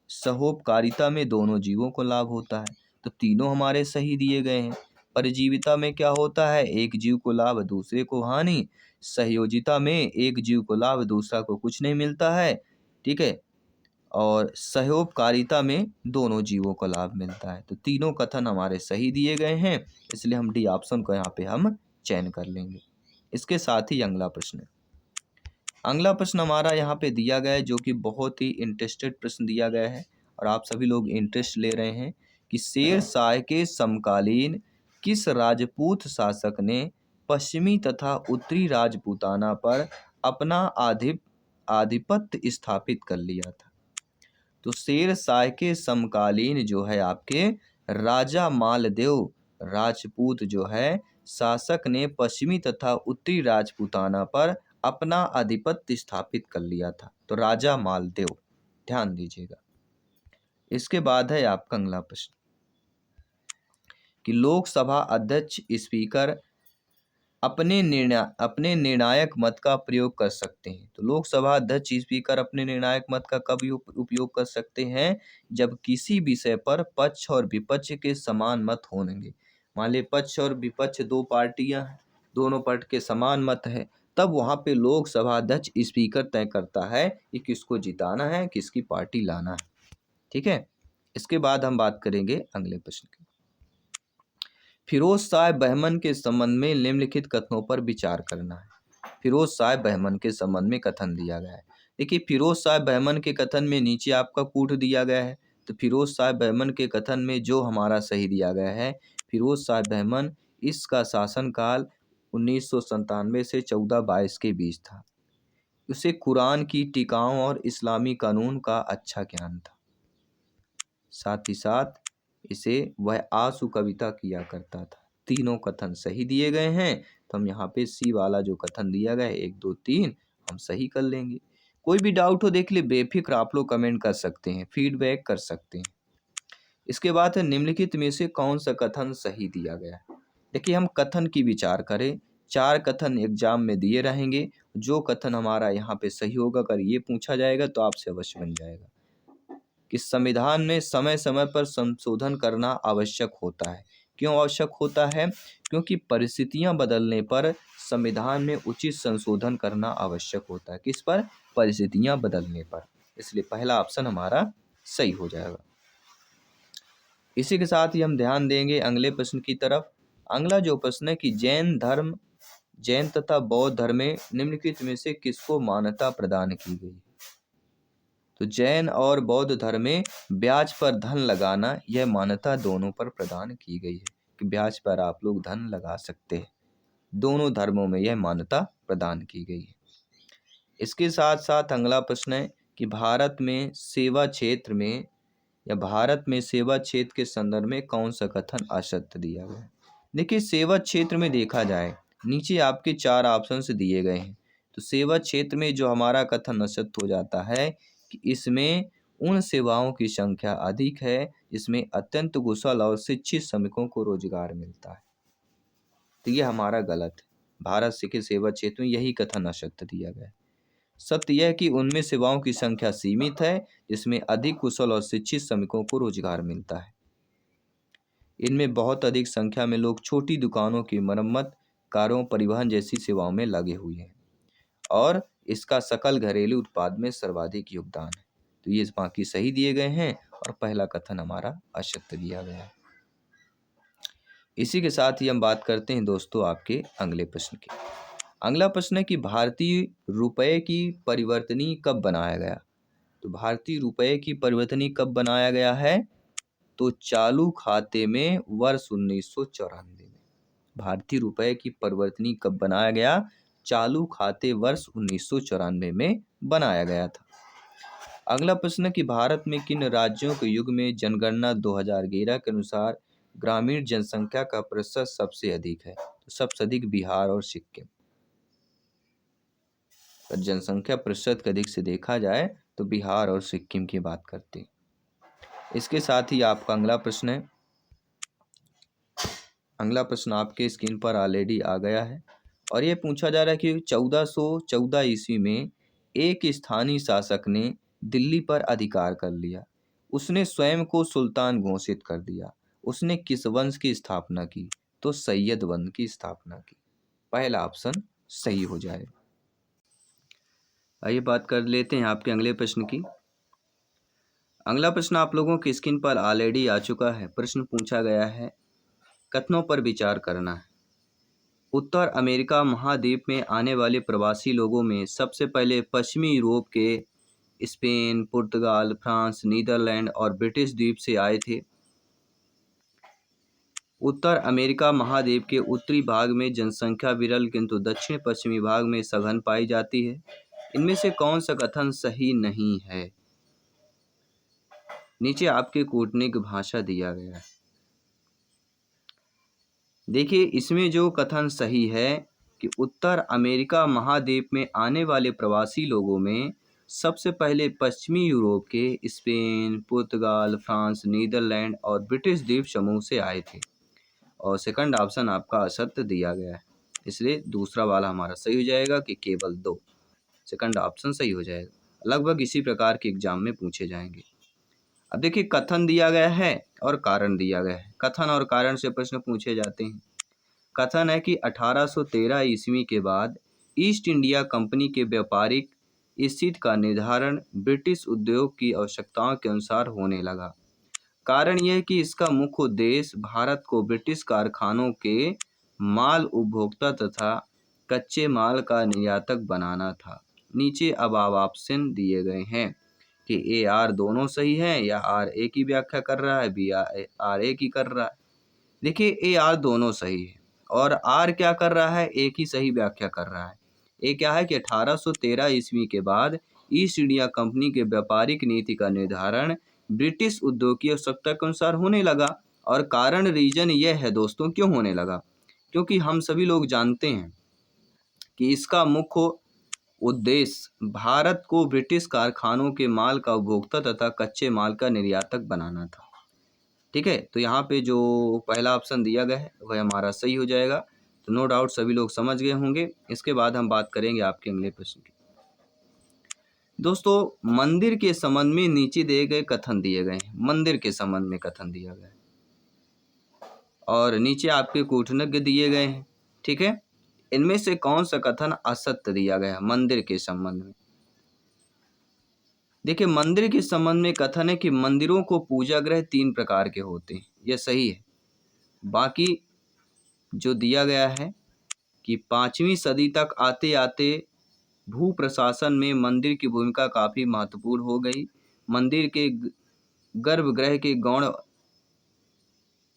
सहोपकारिता में दोनों जीवों को लाभ होता है। तो तीनों हमारे सही दिए गए हैं। परजीविता में क्या होता है, एक जीव को लाभ दूसरे को हानि। सहयोजिता में एक जीव को लाभ दूसरा को कुछ नहीं मिलता है। ठीक है, और सहोपकारिता में दोनों जीवों को लाभ मिलता है। तो तीनों कथन हमारे सही दिए गए हैं, इसलिए हम डी ऑप्शन को यहाँ पे हम चयन कर लेंगे। इसके साथ ही अगला प्रश्न, अगला प्रश्न हमारा यहाँ पे दिया गया है, जो कि बहुत ही इंटरेस्टेड प्रश्न दिया गया है, और आप सभी लोग इंटरेस्ट ले रहे हैं कि शेर शाह के समकालीन किस राजपूत शासक ने पश्चिमी तथा उत्तरी राजपूताना पर अपना आधिपत्य स्थापित कर लिया था। तो शेर शाह के समकालीन जो है आपके राजा मालदेव राजपूत जो है शासक ने पश्चिमी तथा उत्तरी राजपूताना पर अपना आधिपत्य स्थापित कर लिया था। तो राजा मालदेव, ध्यान दीजिएगा। इसके बाद है आपका अगला प्रश्न कि लोकसभा अध्यक्ष स्पीकर अपने निर्णायक मत का प्रयोग कर सकते हैं। तो लोकसभा अध्यक्ष स्पीकर अपने निर्णायक मत का कब उपयोग कर सकते हैं, जब किसी विषय पर पक्ष और विपक्ष के समान मत होंगे। मान लीजिए पक्ष और विपक्ष दो पार्टियां हैं, दोनों पक्ष के समान मत है, तब वहां पे लोकसभा अध्यक्ष स्पीकर तय करता है कि किसको जिताना है, किसकी पार्टी लाना है। ठीक है, इसके बाद हम बात करेंगे अगले प्रश्न की। फिरोज शाह बहमन के संबंध में निम्नलिखित कथनों पर विचार करना है। फिरोज शाह बहमन के संबंध में कथन दिया गया है। देखिए, फिरोज शाह बहमन के कथन में नीचे आपका कूट दिया गया है। तो फिरोज शाह बहमन के कथन में जो हमारा सही दिया गया है, फिरोज शाह बहमन इसका शासनकाल 1997 से 1422 के बीच था। उसे कुरान की टीकाओं और इस्लामी कानून का अच्छा ज्ञान था। साथ ही साथ इसे वह आंसू कविता किया करता था। तीनों कथन सही दिए गए हैं, तो हम यहाँ पे सी वाला जो कथन दिया गया है 1 2 3 हम सही कर लेंगे। कोई भी डाउट हो देख ले, बेफिक्र आप लोग कमेंट कर सकते हैं, फीडबैक कर सकते हैं। इसके बाद है निम्नलिखित में से कौन सा कथन सही दिया गया है। देखिए, हम कथन की विचार करें, 4 कथन एग्जाम में दिए रहेंगे। जो कथन हमारा यहाँ पे सही होगा, अगर ये पूछा जाएगा तो आपसे अवश्य बन जाएगा कि संविधान में समय समय पर संशोधन करना आवश्यक होता है। क्यों आवश्यक होता है, क्योंकि परिस्थितियां बदलने पर संविधान में उचित संशोधन करना आवश्यक होता है। किस पर, परिस्थितियां बदलने पर। इसलिए पहला ऑप्शन हमारा सही हो जाएगा। इसी के साथ ही हम ध्यान देंगे अगले प्रश्न की तरफ। अगला जो प्रश्न है कि जैन तथा बौद्ध धर्म में निम्नलिखित में से किसको मान्यता प्रदान की गई। तो जैन और बौद्ध धर्म में ब्याज पर धन लगाना, यह मान्यता दोनों पर प्रदान की गई है कि ब्याज पर आप लोग धन लगा सकते हैं। दोनों धर्मों में यह मान्यता प्रदान की गई है। इसके साथ साथ अगला प्रश्न है कि भारत में सेवा क्षेत्र के संदर्भ में कौन सा कथन असत्य दिया गया है। देखिए, सेवा क्षेत्र में देखा जाए, नीचे आपके 4 ऑप्शन दिए गए हैं। तो सेवा क्षेत्र में जो हमारा कथन असत्य हो जाता है कि इसमें उन सेवाओं की संख्या अधिक है जिसमें अत्यंत कुशल और शिक्षित श्रमिकों को रोजगार मिलता है। तो ये हमारा गलत है। भारत के सेवा क्षेत्र में यही कथन असत्य दिया गया है। सत्य यह है कि उनमें सेवाओं की संख्या सीमित है जिसमें अधिक कुशल और शिक्षित श्रमिकों को रोजगार मिलता है। इनमें बहुत अधिक संख्या में लोग छोटी दुकानों की मरम्मत, कारों, परिवहन जैसी सेवाओं में लगे हुए हैं और इसका सकल घरेलू उत्पाद में सर्वाधिक योगदान है। तो ये बाकी सही दिए गए हैं और पहला कथन हमारा असत्य दिया गया है। इसी के साथ ही हम बात करते हैं दोस्तों आपके अगले प्रश्न की। अगला प्रश्न है कि भारतीय रुपये की परिवर्तनी कब बनाया गया। तो भारतीय रुपये की परिवर्तनी कब बनाया गया है? तो चालू खाते में वर्ष 1994 में। भारतीय रुपये की परिवर्तनी कब बनाया गया? चालू खाते वर्ष 1994 में बनाया गया था। अगला प्रश्न है कि भारत में किन राज्यों के युग में जनगणना 2011 के अनुसार ग्रामीण जनसंख्या का प्रतिशत सबसे अधिक है? तो सबसे अधिक बिहार और सिक्किम। पर जनसंख्या प्रतिशत के अधिक से देखा जाए तो बिहार और सिक्किम की बात करते हैं। इसके साथ ही आपका अगला प्रश्न है। अगला प्रश्न आपके स्क्रीन पर ऑलरेडी आ गया है और ये पूछा जा रहा है कि 1414 ईस्वी में एक स्थानीय शासक ने दिल्ली पर अधिकार कर लिया। उसने स्वयं को सुल्तान घोषित कर दिया। उसने किस वंश की स्थापना की? तो सैयद वंश की स्थापना की। पहला ऑप्शन सही हो जाए। आइए बात कर लेते हैं आपके अगले प्रश्न की। अगला प्रश्न आप लोगों की स्क्रीन पर ऑलरेडी आ चुका है। प्रश्न पूछा गया है, कथनों पर विचार करना है। उत्तर अमेरिका महाद्वीप में आने वाले प्रवासी लोगों में सबसे पहले पश्चिमी यूरोप के स्पेन, पुर्तगाल, फ्रांस, नीदरलैंड और ब्रिटिश द्वीप से आए थे। उत्तर अमेरिका महाद्वीप के उत्तरी भाग में जनसंख्या विरल किंतु दक्षिण पश्चिमी भाग में सघन पाई जाती है। इनमें से कौन सा कथन सही नहीं है? नीचे आपके कूटनीतिक भाषा दिया गया है। देखिए, इसमें जो कथन सही है कि उत्तर अमेरिका महाद्वीप में आने वाले प्रवासी लोगों में सबसे पहले पश्चिमी यूरोप के स्पेन, पुर्तगाल, फ्रांस, नीदरलैंड और ब्रिटिश द्वीप समूह से आए थे और सेकंड ऑप्शन आपका असत्य दिया गया है। इसलिए दूसरा वाला हमारा सही हो जाएगा कि केवल 2। सेकंड ऑप्शन सही हो जाएगा। लगभग इसी प्रकार के एग्जाम में पूछे जाएंगे। अब देखिए, कथन दिया गया है और कारण दिया गया है। कथन और कारण से प्रश्न पूछे जाते हैं। कथन है कि 1813 ईस्वी के बाद ईस्ट इंडिया कंपनी के व्यापारिक स्थिति का निर्धारण ब्रिटिश उद्योग की आवश्यकताओं के अनुसार होने लगा। कारण यह है कि इसका मुख्य उद्देश्य भारत को ब्रिटिश कारखानों के माल उपभोक्ता तथा कच्चे माल का निर्यातक बनाना था। नीचे अब ऑप्शन दिए गए हैं कि ए आर दोनों सही है या आर ए की व्याख्या कर रहा है, बी आर ए की कर रहा है। देखिए, ए आर दोनों सही है और आर क्या कर रहा है? ए की सही व्याख्या कर रहा है। ए क्या है कि 1813 ईस्वी के बाद ईस्ट इंडिया कंपनी के व्यापारिक नीति का निर्धारण ब्रिटिश उद्योग की आवश्यकता के अनुसार होने लगा। और कारण रीजन यह है दोस्तों, क्यों होने लगा? क्योंकि हम सभी लोग जानते हैं कि इसका मुख्य उद्देश्य भारत को ब्रिटिश कारखानों के माल का उपभोक्ता तथा कच्चे माल का निर्यातक बनाना था। ठीक है, तो यहाँ पे जो पहला ऑप्शन दिया गया है वह हमारा सही हो जाएगा। तो नो डाउट सभी लोग समझ गए होंगे। इसके बाद हम बात करेंगे आपके अगले प्रश्न की। दोस्तों, मंदिर के संबंध में नीचे दिए गए कथन दिए गए हैं। मंदिर के संबंध में कथन दिया गया है और नीचे आपके कूटनीतिज्ञ दिए गए हैं। ठीक है, इनमें से कौन सा कथन असत्य दिया गया है मंदिर के संबंध में? देखिए, मंदिर के संबंध में कथन है कि मंदिरों को पूजा गृह 3 प्रकार के होते हैं। यह सही है। बाकी जो दिया गया है कि 5वीं सदी तक आते आते भू प्रशासन में मंदिर की भूमिका काफ़ी महत्वपूर्ण हो गई। मंदिर के गर्भगृह के गौण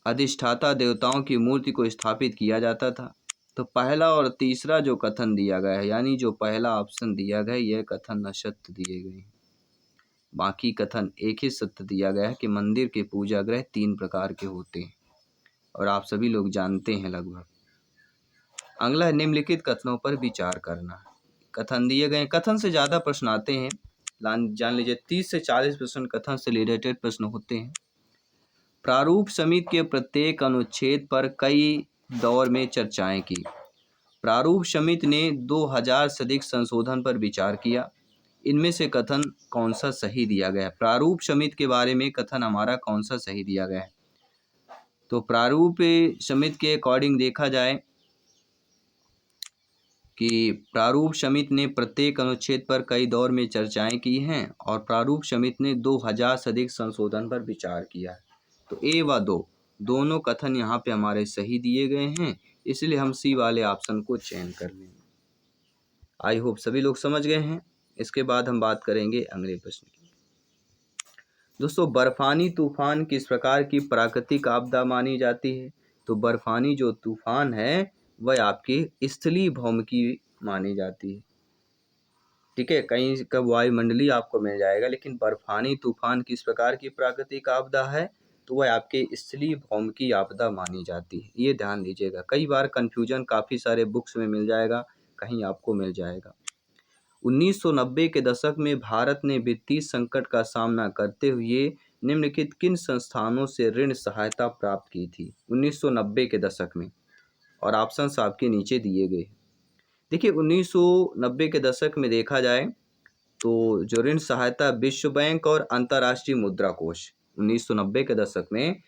अधिष्ठाता देवताओं की मूर्ति को स्थापित किया जाता था। तो पहला और तीसरा जो कथन दिया गया है, यानी जो पहला ऑप्शन दिया गया है, यह कथन असत्य दिए गए हैं। बाकी कथन एक ही सत्य दिया गया है कि मंदिर के पूजा गृह 3 प्रकार के होते हैं और आप सभी लोग जानते हैं लगभग। अगला निम्नलिखित कथनों पर विचार करना। कथन दिए गए हैं। कथन से ज़्यादा प्रश्न आते हैं, जान लीजिए 30 से 40 प्रश्न कथन से रिलेटेड प्रश्न होते हैं। प्रारूप समिति के प्रत्येक अनुच्छेद पर कई दौर में चर्चाएं की। प्रारूप समिति ने 2000 से अधिक संशोधन पर विचार किया। इनमें से कथन कौन सा सही दिया गया है? प्रारूप समिति के बारे में कथन हमारा कौन सा सही दिया गया है? तो प्रारूप समिति के अकॉर्डिंग देखा जाए कि प्रारूप समिति ने प्रत्येक अनुच्छेद पर कई दौर में चर्चाएं की हैं और प्रारूप समिति ने 2000 से अधिक संशोधन पर विचार किया है। तो ए व दोनों कथन यहाँ पे हमारे सही दिए गए हैं, इसलिए हम सी वाले ऑप्शन को चयन कर लेंगे। आई होप सभी लोग समझ गए हैं। इसके बाद हम बात करेंगे अगले प्रश्न की। दोस्तों, बर्फानी तूफान किस प्रकार की प्राकृतिक आपदा मानी जाती है? तो बर्फानी जो तूफान है वह आपकी स्थलीय भौमिकी मानी जाती है। ठीक है, कहीं का वायुमंडलीय आपको मिल जाएगा, लेकिन बर्फानी तूफान किस प्रकार की प्राकृतिक आपदा है? तो वह आपके स्थलीय भौमिकी आपदा मानी जाती है। ये ध्यान दीजिएगा, कई बार कंफ्यूजन काफ़ी सारे बुक्स में मिल जाएगा, कहीं आपको मिल जाएगा। 1990 के दशक में भारत ने वित्तीय संकट का सामना करते हुए निम्नलिखित किन संस्थानों से ऋण सहायता प्राप्त की थी? 1990 के दशक में, और ऑप्शंस आपके नीचे दिए गए। देखिए, 1990 के दशक में देखा जाए तो जो ऋण सहायता विश्व बैंक और अंतर्राष्ट्रीय मुद्रा कोष, 1990 के दशक में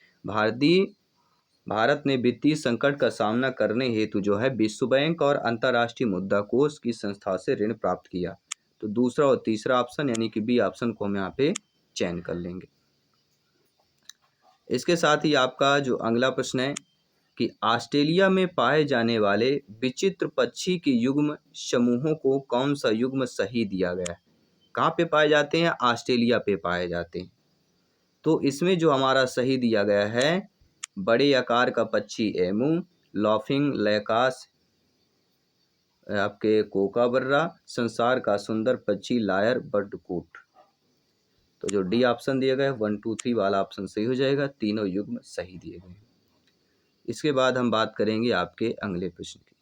भारत ने वित्तीय संकट का सामना करने हेतु जो है विश्व बैंक और अंतर्राष्ट्रीय मुद्रा कोष की संस्था से ऋण प्राप्त किया। तो दूसरा और तीसरा ऑप्शन यानी कि बी ऑप्शन को हम यहाँ पे चयन कर लेंगे। इसके साथ ही आपका जो अगला प्रश्न है कि ऑस्ट्रेलिया में पाए जाने वाले विचित्र पक्षी के युग्म समूहों को कौन सा युग्म सही दिया गया है? कहाँ पे पाए जाते हैं? ऑस्ट्रेलिया पे पाए जाते हैं। तो इसमें जो हमारा सही दिया गया है, बड़े आकार का पक्षी एमू, लॉफिंग लैकास आपके कोकाबर्रा, संसार का सुंदर पक्षी लायर बर्डकूट। तो जो डी ऑप्शन दिया गया है 1 2 3 वाला ऑप्शन सही हो जाएगा, तीनों युग्म सही दिए गए हैं। इसके बाद हम बात करेंगे आपके अगले प्रश्न की।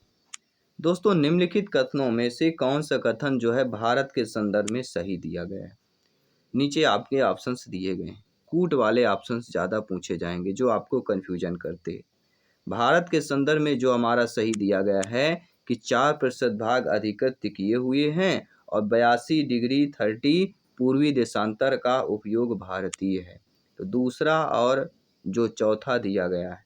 दोस्तों, निम्नलिखित कथनों में से कौन सा कथन जो है भारत के संदर्भ में सही दिया गया है? नीचे आपके ऑप्शंस दिए गए हैं। कूट वाले ऑप्शंस ज़्यादा पूछे जाएंगे जो आपको कन्फ्यूजन करते हैं। भारत के संदर्भ में जो हमारा सही दिया गया है कि 4% भाग अधिकृत किए हुए हैं और 82°30 पूर्वी देशांतर का उपयोग भारतीय है। तो दूसरा और जो चौथा दिया गया है,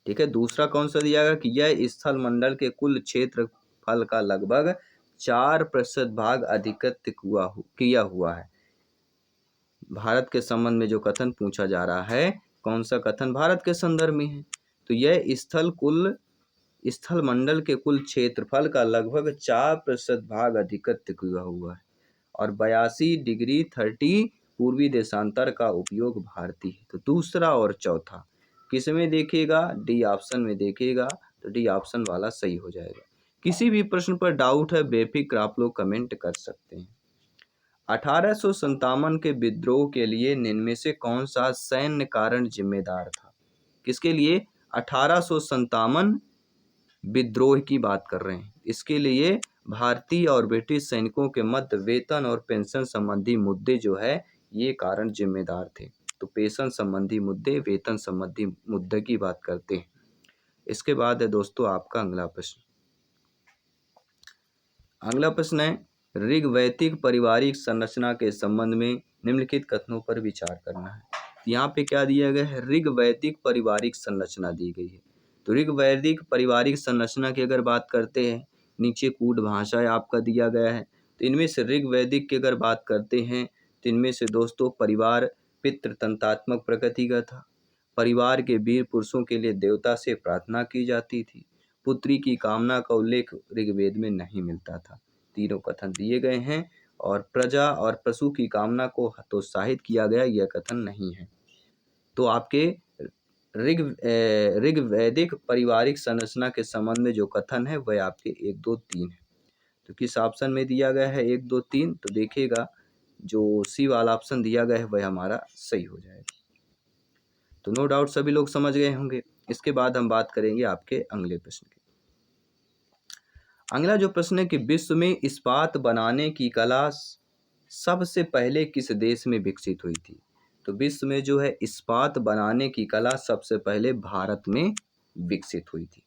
ठीक है, दूसरा कौन सा दिया गया कि यह स्थल मंडल के कुल क्षेत्रफल का लगभग 4% भाग अधिकृत किया हुआ है। भारत के संबंध में जो कथन पूछा जा रहा है, कौन सा कथन भारत के संदर्भ में है? तो यह स्थल मंडल के कुल क्षेत्रफल का लगभग 4% भाग अधिकृत किया हुआ है और 82°30 पूर्वी देशांतर का उपयोग भारतीय है। तो दूसरा और चौथा किस में देखेगा? डी ऑप्शन में देखेगा। तो डी ऑप्शन वाला सही हो जाएगा। किसी भी प्रश्न पर डाउट है बेफिक्र आप लोग कमेंट कर सकते हैं। 1857 के विद्रोह के लिए निम्न में से कौन सा सैन्य कारण जिम्मेदार था? किसके लिए? 1857 विद्रोह की बात कर रहे हैं। इसके लिए भारतीय और ब्रिटिश सैनिकों के मध्य वेतन और पेंशन संबंधी मुद्दे जो है ये कारण जिम्मेदार थे। तो पेंशन संबंधी मुद्दे, वेतन संबंधी मुद्दे की बात करते हैं। इसके बाद है दोस्तों आपका अगला प्रश्न। अगला प्रश्न है ऋग्वैदिक पारिवारिक संरचना के संबंध में निम्नलिखित कथनों पर विचार करना है। यहाँ पे क्या दिया गया है? ऋग्वैदिक पारिवारिक संरचना दी गई है। तो ऋग्वैदिक पारिवारिक संरचना की अगर बात करते हैं, नीचे कूट भाषा आपका दिया गया है। तो इनमें से ऋग्वैदिक की अगर बात करते हैं तो इनमें से दोस्तों परिवार पितृतंत्रात्मक प्रकृति का था। परिवार के वीर पुरुषों के लिए देवता से प्रार्थना की जाती थी। पुत्री की कामना का उल्लेख ऋग्वेद में नहीं मिलता था। तीनों कथन दिए गए हैं और प्रजा और पशु की कामना को हतोत्साहित किया गया, यह कथन नहीं है। तो आपके ऋग्वैदिक पारिवारिक संरचना के संबंध में जो कथन है वह आपके 1 2 3 है। तो किस ऑप्शन में दिया गया है 1 2 3? तो देखिएगा जो सी वाला ऑप्शन दिया गया है वह हमारा सही हो जाएगा। तो नो डाउट सभी लोग समझ गए होंगे। इसके बाद हम बात करेंगे आपके अगले प्रश्न की। अगला जो प्रश्न है कि विश्व में इस्पात बनाने की कला सबसे पहले किस देश में विकसित हुई थी? तो विश्व में जो है इस्पात बनाने की कला सबसे पहले भारत में विकसित हुई थी।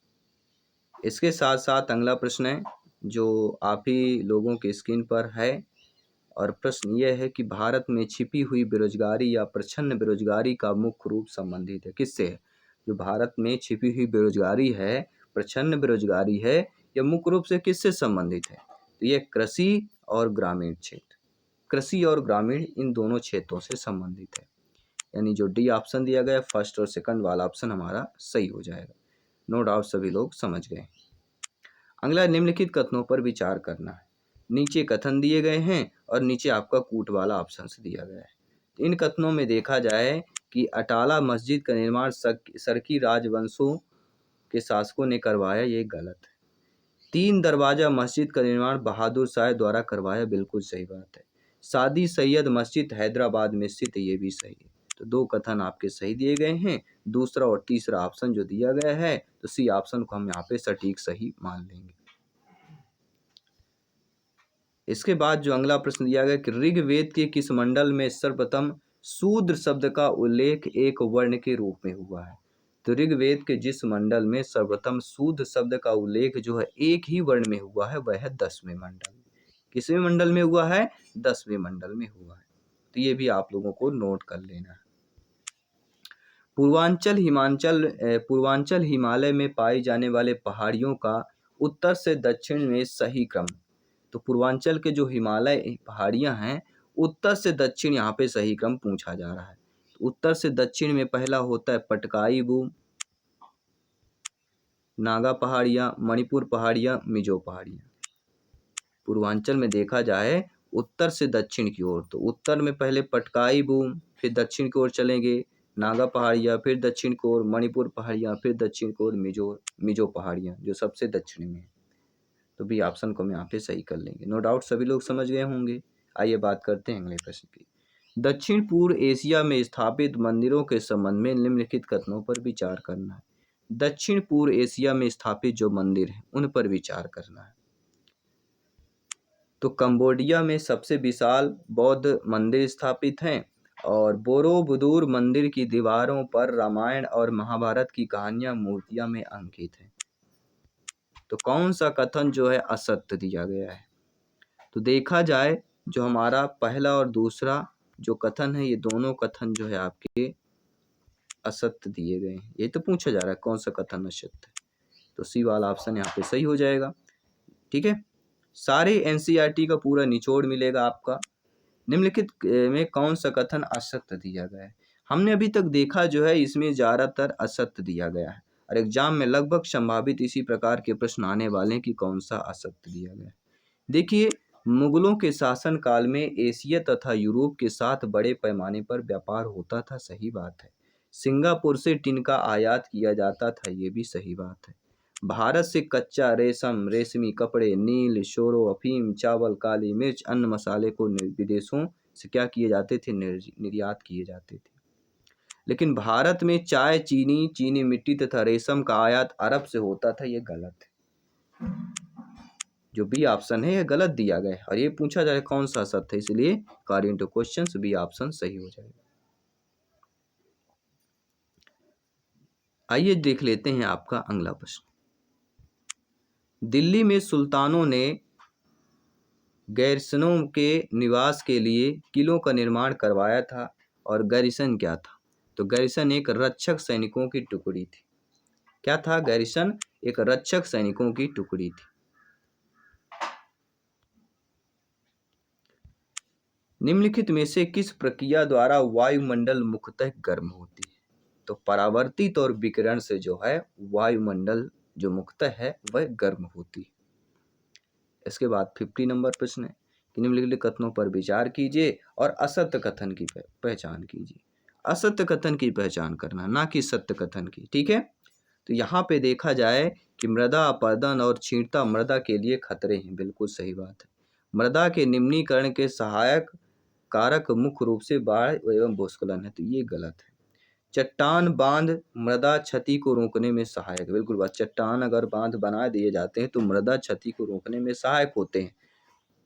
इसके साथ साथ अगला प्रश्न है जो आप ही लोगों की स्क्रीन पर है, और प्रश्न यह है कि भारत में छिपी हुई बेरोजगारी या प्रच्छन्न बेरोजगारी का मुख्य रूप संबंधित है किससे है? जो भारत में छिपी हुई बेरोजगारी है, प्रच्छन्न बेरोजगारी है, यह मुख्य रूप से किससे संबंधित है? तो यह कृषि और ग्रामीण क्षेत्र, कृषि और ग्रामीण इन दोनों क्षेत्रों से संबंधित है। यानी जो डी ऑप्शन दिया गया फर्स्ट और सेकंड वाला ऑप्शन हमारा सही हो जाएगा। नो डाउट सभी लोग समझ गए। अगला निम्नलिखित कथनों पर विचार करना है। नीचे कथन दिए गए हैं और नीचे आपका कूट वाला ऑप्शन दिया गया है। इन कथनों में देखा जाए कि अटाला मस्जिद का निर्माण सरकी राजवंशों के शासकों ने करवाया, ये गलत है। 3 दरवाजा मस्जिद का निर्माण बहादुर शाह द्वारा करवाया, बिल्कुल सही बात है। सादी सैयद मस्जिद हैदराबाद में स्थित है, ये भी सही है। तो 2 कथन आपके सही दिए गए हैं। दूसरा और तीसरा ऑप्शन जो दिया गया है तो सी ऑप्शन को हम यहाँ पे सटीक सही मान लेंगे। इसके बाद जो अगला प्रश्न दिया गया कि ऋग्वेद के किस मंडल में सर्वप्रथम शूद्र शब्द का उल्लेख एक वर्ण के रूप में हुआ है? तो ऋग्वेद के जिस मंडल में सर्वप्रथम शूद्र शब्द का उल्लेख जो है एक ही वर्ण में हुआ है वह है 10वें मंडल। किसवें मंडल में हुआ है? 10वें मंडल में हुआ है। तो ये भी आप लोगों को नोट कर लेना है। पूर्वांचल हिमालय में पाई जाने वाले पहाड़ियों का उत्तर से दक्षिण में सही क्रम। तो पूर्वांचल के जो हिमालय पहाड़ियां हैं उत्तर से दक्षिण यहाँ पे सही क्रम पूछा जा रहा है। उत्तर से दक्षिण में पहला होता है पटकाई बूम, नागा पहाड़ियाँ, मणिपुर पहाड़ियाँ, मिजो पहाड़ियाँ। पूर्वांचल में देखा जाए उत्तर से दक्षिण की ओर, तो उत्तर में पहले पटकाई बूम, फिर दक्षिण की ओर चलेंगे नागा पहाड़ियाँ, फिर दक्षिण की ओर मणिपुर पहाड़ियाँ, फिर दक्षिण की ओर मिजो पहाड़ियाँ जो सबसे दक्षिण में है। तो बी ऑप्शन को हम यहाँ पे सही कर लेंगे। नो डाउट सभी लोग समझ गए होंगे। आइए बात करते हैं अगले प्रश्न की। दक्षिण पूर्व एशिया में स्थापित मंदिरों के संबंध में निम्नलिखित कथनों पर विचार करना है। दक्षिण पूर्व एशिया में स्थापित जो मंदिर हैं उन पर विचार करना है। तो कंबोडिया में सबसे विशाल बौद्ध मंदिर स्थापित हैं और बोरोबुदुर मंदिर की दीवारों पर रामायण और महाभारत की कहानियां मूर्तियां में अंकित हैं। तो कौन सा कथन जो है असत्य दिया गया है? तो देखा जाए जो हमारा पहला और दूसरा जो कथन है ये दोनों कथन जो है आपके असत्य दिए गए हैं। ये तो पूछा जा रहा है कौन सा कथन असत्य है, तो सी वाला ऑप्शन यहाँ पे सही हो जाएगा। ठीक है, सारे एनसीईआरटी का पूरा निचोड़ मिलेगा आपका। निम्नलिखित में कौन सा कथन असत्य दिया गया है? हमने अभी तक देखा जो है इसमें ज़्यादातर असत्य दिया गया है और एग्जाम में लगभग संभावित इसी प्रकार के प्रश्न आने वाले हैं कि कौन सा असत्य दिया गया है। देखिए, मुगलों के शासन काल में एशिया तथा यूरोप के साथ बड़े पैमाने पर व्यापार होता था, सही बात है। सिंगापुर से टिन का आयात किया जाता था, ये भी सही बात है। भारत से कच्चा रेशम, रेशमी कपड़े, नील, शोरो, अफीम, चावल, काली मिर्च, अन्न मसाले को विदेशों से क्या किए जाते थे? निर्यात किए जाते थे। लेकिन भारत में चाय, चीनी, चीनी मिट्टी तथा रेशम का आयात अरब से होता था, ये गलत है। जो बी ऑप्शन है यह गलत दिया गया है और ये पूछा जाए कौन सा सत्य है, इसलिए according to questions B option सही हो जाएगा। आइए देख लेते हैं आपका अगला प्रश्न। दिल्ली में सुल्तानों ने गैरिसनों के निवास के लिए किलों का निर्माण करवाया था और गैरिसन क्या था? तो गैरिसन एक रक्षक सैनिकों की टुकड़ी थी। क्या था गैरिसन? एक रक्षक सैनिकों की टुकड़ी थी। निम्नलिखित में से किस प्रक्रिया द्वारा वायुमंडल मुख्यतः गर्म होती है? तो परावर्तित और विकिरण से जो है वायुमंडल जो मुख्यतः है वह गर्म होती है। इसके बाद 50 नंबर प्रश्न है कि निम्नलिखित कथनों पर विचार कीजिए और असत्य कथन की पहचान कीजिए। असत्य कथन की पहचान करना, ना कि सत्य कथन की। ठीक है, तो यहाँ पे देखा जाए कि मृदा अपरदन और क्षीणता मृदा के लिए खतरे हैं, बिल्कुल सही बात है। मृदा के निम्नीकरण के सहायक कारक मुख्य रूप से बाढ़ एवं भूस्खलन है, तो ये गलत है। चट्टान बांध मृदा क्षति को रोकने में सहायक, बिल्कुल बात, चट्टान अगर बांध बना दिए जाते हैं तो मृदा क्षति को रोकने में सहायक होते हैं।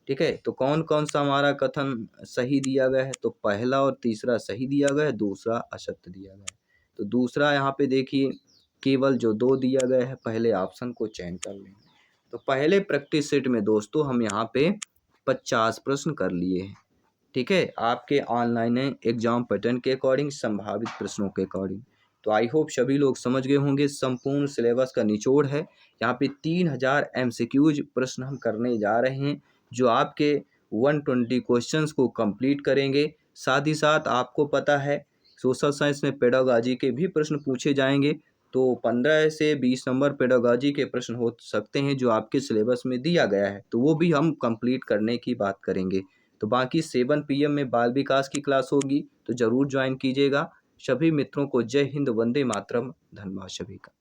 ठीक है, तो कौन कौन सा हमारा कथन सही दिया गया है, तो पहला और तीसरा सही दिया गया है, दूसरा असत्य दिया गया है। तो दूसरा यहाँ पे देखिए केवल जो 2 दिया गया है, पहले ऑप्शन को चयन कर लें। तो पहले प्रैक्टिस सेट में दोस्तों हम यहाँ पे 50 प्रश्न कर लिए हैं। ठीक है, आपके ऑनलाइन एग्जाम पैटर्न के अकॉर्डिंग, संभावित प्रश्नों के अकॉर्डिंग। तो आई होप सभी लोग समझ गए होंगे, संपूर्ण सिलेबस का निचोड़ है। यहाँ पे 3000 MCQs प्रश्न हम करने जा रहे हैं, जो आपके 120 क्वेश्चंस को कंप्लीट करेंगे। साथ ही साथ आपको पता है सोशल साइंस में पेडागॉजी के भी प्रश्न पूछे जाएंगे, तो 15 से 20 नंबर पेडागॉजी के प्रश्न हो सकते हैं जो आपके सिलेबस में दिया गया है, तो वो भी हम कंप्लीट करने की बात करेंगे। तो बाकी 7 PM में बाल विकास की क्लास होगी, तो ज़रूर ज्वाइन कीजिएगा। सभी मित्रों को जय हिंद, वंदे मातरम, धन्यवाद सभी का।